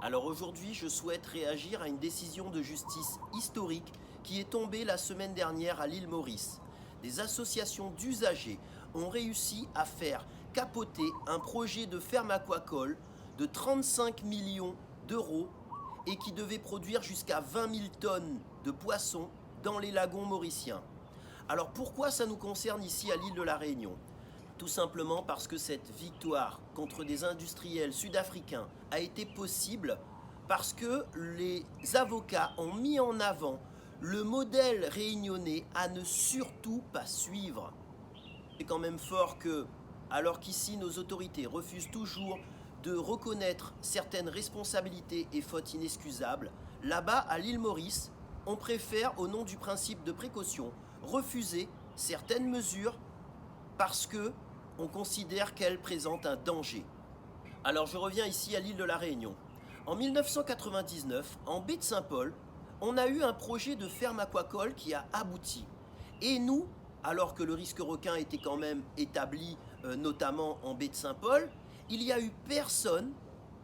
Alors aujourd'hui, je souhaite réagir à une décision de justice historique qui est tombée la semaine dernière à l'île Maurice. Des associations d'usagers ont réussi à faire capoter un projet de ferme aquacole de 35 millions d'euros et qui devait produire jusqu'à 20 000 tonnes de poissons dans les lagons mauriciens. Alors pourquoi ça nous concerne ici à l'île de la Réunion? Tout simplement parce que cette victoire contre des industriels sud-africains a été possible parce que les avocats ont mis en avant le modèle réunionnais à ne surtout pas suivre. C'est quand même fort que, alors qu'ici nos autorités refusent toujours de reconnaître certaines responsabilités et fautes inexcusables, là-bas à l'île Maurice, on préfère, au nom du principe de précaution, refuser certaines mesures parce que on considère qu'elles présentent un danger. Alors je reviens ici à l'île de la Réunion. En 1999, en baie de Saint-Paul, on a eu un projet de ferme aquacole qui a abouti. Et nous, alors que le risque requin était quand même établi, notamment en baie de Saint-Paul, il n'y a eu personne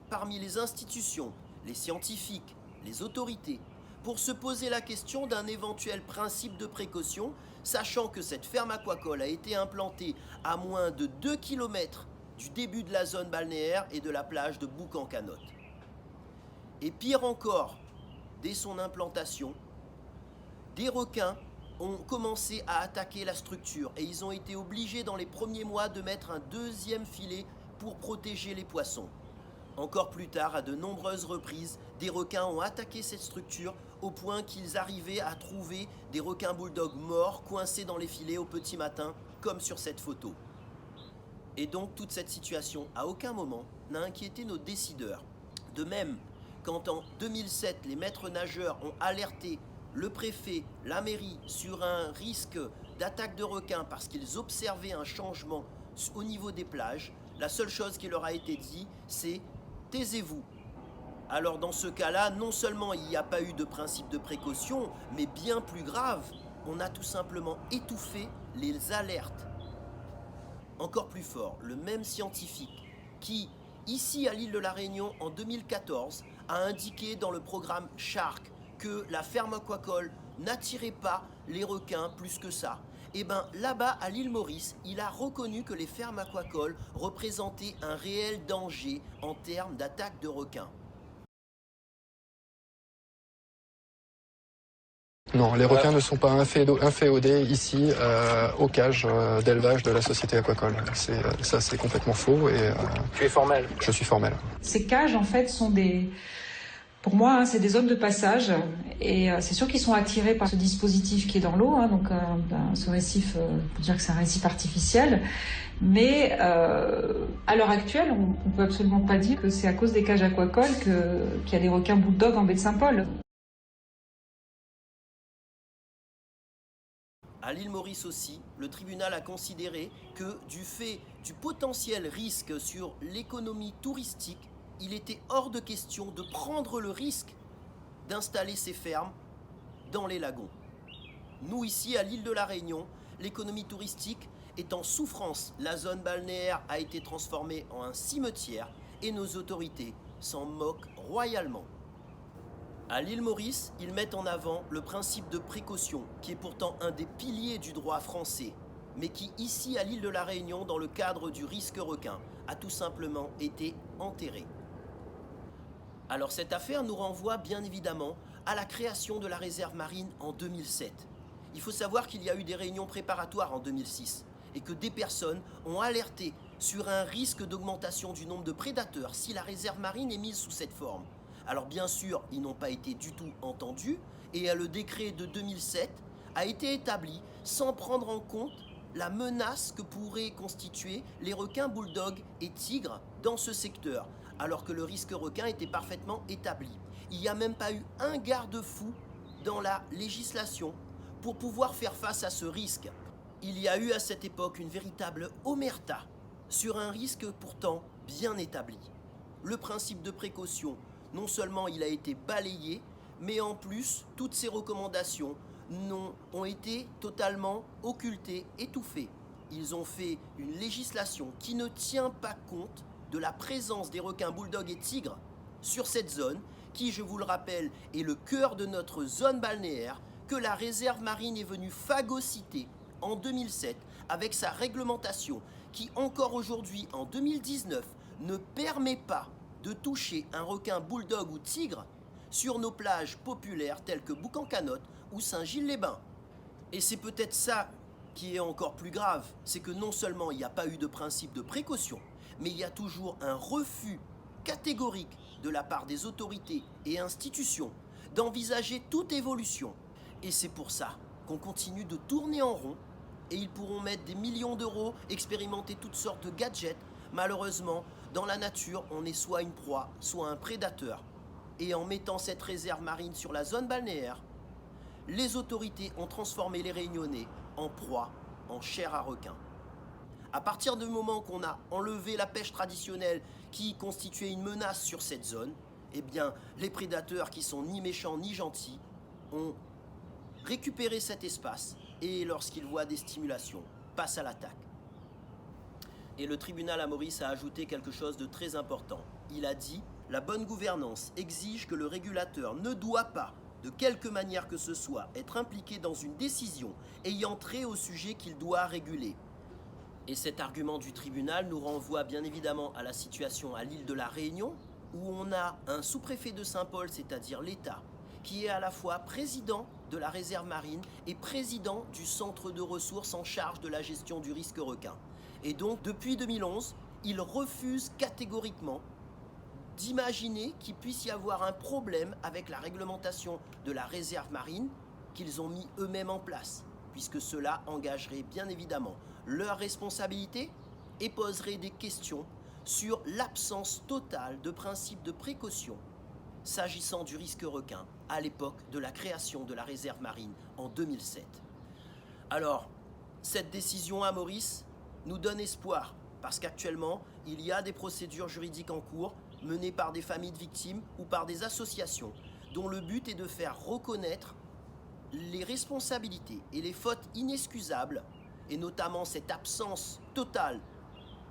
parmi les institutions, les scientifiques, les autorités, pour se poser la question d'un éventuel principe de précaution, sachant que cette ferme aquacole a été implantée à moins de 2 km du début de la zone balnéaire et de la plage de Bouc-en-Canotte. Et pire encore, dès son implantation, des requins ont commencé à attaquer la structure et ils ont été obligés dans les premiers mois de mettre un deuxième filet pour protéger les poissons. Encore plus tard, à de nombreuses reprises, des requins ont attaqué cette structure au point qu'ils arrivaient à trouver des requins bulldogs morts coincés dans les filets au petit matin, comme sur cette photo. Et donc toute cette situation, à aucun moment, n'a inquiété nos décideurs. De même, quand en 2007, les maîtres nageurs ont alerté le préfet, la mairie, sur un risque d'attaque de requins parce qu'ils observaient un changement au niveau des plages, la seule chose qui leur a été dit, c'est « taisez-vous ». Alors dans ce cas-là, non seulement il n'y a pas eu de principe de précaution, mais bien plus grave, on a tout simplement étouffé les alertes. Encore plus fort, le même scientifique qui, ici à l'île de la Réunion en 2014, a indiqué dans le programme Shark que la ferme aquacole n'attirait pas les requins plus que ça. Et bien là-bas à l'île Maurice, il a reconnu que les fermes aquacoles représentaient un réel danger en termes d'attaque de requins. Non, les requins ne sont pas inféodés ici aux cages d'élevage de la société aquacole. Ça, c'est complètement faux et Tu es formel. je suis formel. Ces cages, en fait, sont pour moi, c'est des zones de passage. Et c'est sûr qu'ils sont attirés par ce dispositif qui est dans l'eau. Ce récif, on peut dire que c'est un récif artificiel. Mais à l'heure actuelle, on peut absolument pas dire que c'est à cause des cages aquacoles qu'il y a des requins bulldogs en baie de Saint-Paul. À l'île Maurice aussi, le tribunal a considéré que du fait du potentiel risque sur l'économie touristique, il était hors de question de prendre le risque d'installer ces fermes dans les lagons. Nous ici, à l'île de la Réunion, l'économie touristique est en souffrance. La zone balnéaire a été transformée en un cimetière et nos autorités s'en moquent royalement. À l'île Maurice, ils mettent en avant le principe de précaution, qui est pourtant un des piliers du droit français, mais qui, ici à l'île de la Réunion, dans le cadre du risque requin, a tout simplement été enterré. Alors cette affaire nous renvoie bien évidemment à la création de la réserve marine en 2007. Il faut savoir qu'il y a eu des réunions préparatoires en 2006 et que des personnes ont alerté sur un risque d'augmentation du nombre de prédateurs si la réserve marine est mise sous cette forme. Alors bien sûr, ils n'ont pas été du tout entendus et le décret de 2007 a été établi sans prendre en compte la menace que pourraient constituer les requins bulldogs et tigres dans ce secteur, alors que le risque requin était parfaitement établi. Il n'y a même pas eu un garde-fou dans la législation pour pouvoir faire face à ce risque. Il y a eu à cette époque une véritable omerta sur un risque pourtant bien établi. Le principe de précaution, non seulement il a été balayé, mais en plus, toutes ces recommandations ont été totalement occultées, étouffées. Ils ont fait une législation qui ne tient pas compte de la présence des requins bulldogs et tigres sur cette zone qui, je vous le rappelle, est le cœur de notre zone balnéaire que la réserve marine est venue phagocyter en 2007 avec sa réglementation qui, encore aujourd'hui, en 2019, ne permet pas de toucher un requin bulldog ou tigre sur nos plages populaires telles que Boucan-Canotte ou Saint-Gilles-les-Bains. Et c'est peut-être ça qui est encore plus grave, c'est que non seulement il n'y a pas eu de principe de précaution, mais il y a toujours un refus catégorique de la part des autorités et institutions d'envisager toute évolution. Et c'est pour ça qu'on continue de tourner en rond et ils pourront mettre des millions d'euros, expérimenter toutes sortes de gadgets. Malheureusement, dans la nature, on est soit une proie, soit un prédateur. Et en mettant cette réserve marine sur la zone balnéaire, les autorités ont transformé les Réunionnais en proie, en chair à requin. À partir du moment qu'on a enlevé la pêche traditionnelle qui constituait une menace sur cette zone, eh bien, les prédateurs qui sont ni méchants ni gentils ont récupéré cet espace et lorsqu'ils voient des stimulations, passent à l'attaque. Et le tribunal à Maurice a ajouté quelque chose de très important. Il a dit « La bonne gouvernance exige que le régulateur ne doit pas, de quelque manière que ce soit, être impliqué dans une décision ayant trait au sujet qu'il doit réguler. » Et cet argument du tribunal nous renvoie bien évidemment à la situation à l'île de la Réunion, où on a un sous-préfet de Saint-Paul, c'est-à-dire l'État, qui est à la fois président de la réserve marine et président du centre de ressources en charge de la gestion du risque requin. Et donc, depuis 2011, il refuse catégoriquement d'imaginer qu'il puisse y avoir un problème avec la réglementation de la réserve marine qu'ils ont mis eux-mêmes en place, puisque cela engagerait bien évidemment leur responsabilité et poserait des questions sur l'absence totale de principe de précaution s'agissant du risque requin à l'époque de la création de la réserve marine en 2007. Alors, cette décision à Maurice nous donne espoir, parce qu'actuellement, il y a des procédures juridiques en cours menées par des familles de victimes ou par des associations dont le but est de faire reconnaître les responsabilités et les fautes inexcusables, et notamment cette absence totale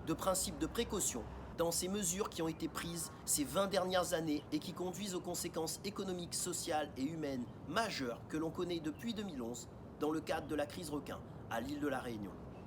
de principe de précaution dans ces mesures qui ont été prises ces 20 dernières années et qui conduisent aux conséquences économiques, sociales et humaines majeures que l'on connaît depuis 2011 dans le cadre de la crise requin à l'île de la Réunion.